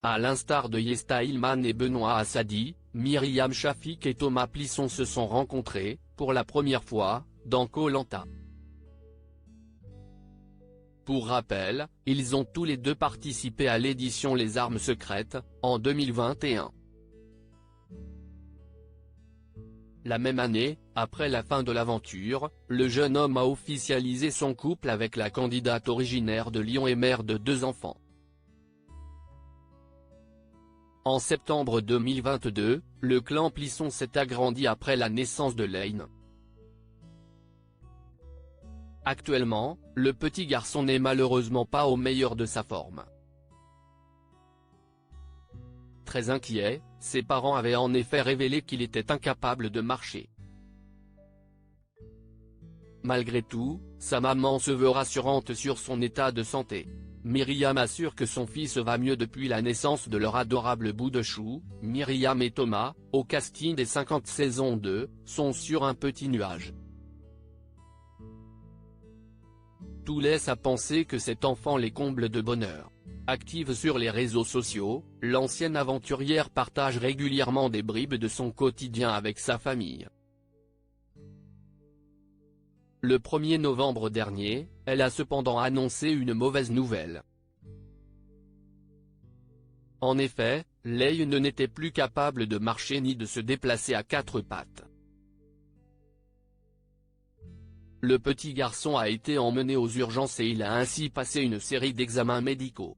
À l'instar de Yesta Ilman et Benoît Assadi, Myriam Shafik et Thomas Plisson se sont rencontrés, pour la première fois, dans Koh-Lanta. Pour rappel, ils ont tous les deux participé à l'édition Les Armes Secrètes, en 2021. La même année, après la fin de l'aventure, le jeune homme a officialisé son couple avec la candidate originaire de Lyon et mère de 2 enfants. En septembre 2022, le clan Plisson s'est agrandi après la naissance de Lane. Actuellement, le petit garçon n'est malheureusement pas au meilleur de sa forme. Très inquiet, ses parents avaient en effet révélé qu'il était incapable de marcher. Malgré tout, sa maman se veut rassurante sur son état de santé. Myriam assure que son fils va mieux depuis la naissance de leur adorable bout de chou. Myriam et Thomas, au casting des 50 saisons 2, sont sur un petit nuage. Tout laisse à penser que cet enfant les comble de bonheur. Active sur les réseaux sociaux, l'ancienne aventurière partage régulièrement des bribes de son quotidien avec sa famille. Le 1er novembre dernier, elle a cependant annoncé une mauvaise nouvelle. En effet, Lane n'était plus capable de marcher ni de se déplacer à 4 pattes. Le petit garçon a été emmené aux urgences et il a ainsi passé une série d'examens médicaux.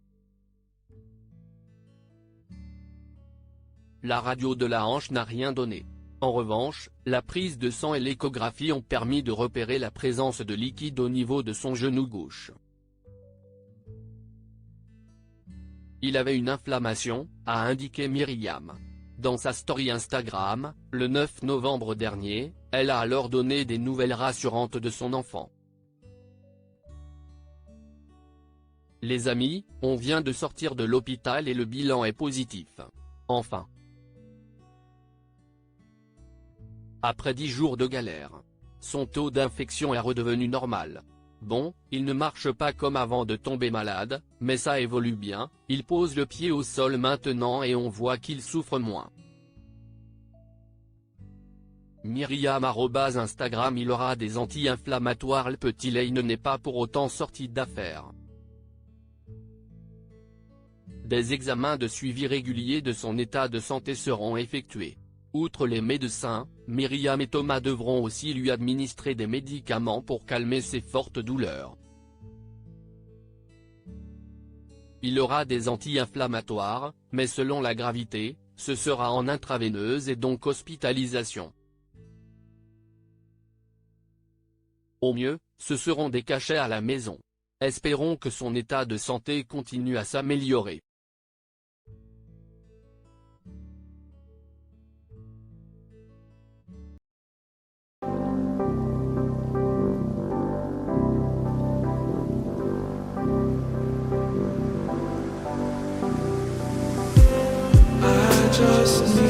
La radio de la hanche n'a rien donné. En revanche, la prise de sang et l'échographie ont permis de repérer la présence de liquide au niveau de son genou gauche. Il avait une inflammation, a indiqué Myriam. Dans sa story Instagram, le 9 novembre dernier, elle a alors donné des nouvelles rassurantes de son enfant. Les amis, on vient de sortir de l'hôpital et le bilan est positif. Enfin. Après 10 jours de galère. Son taux d'infection est redevenu normal. Bon, il ne marche pas comme avant de tomber malade, mais ça évolue bien, il pose le pied au sol maintenant et on voit qu'il souffre moins. Myriam @Instagram. Il aura des anti-inflammatoires. Le petit Lane n'est pas pour autant sorti d'affaire. Des examens de suivi réguliers de son état de santé seront effectués. Outre les médecins, Myriam et Thomas devront aussi lui administrer des médicaments pour calmer ses fortes douleurs. Il aura des anti-inflammatoires, mais selon la gravité, ce sera en intraveineuse et donc hospitalisation. Au mieux, ce seront des cachets à la maison. Espérons que son état de santé continue à s'améliorer. Just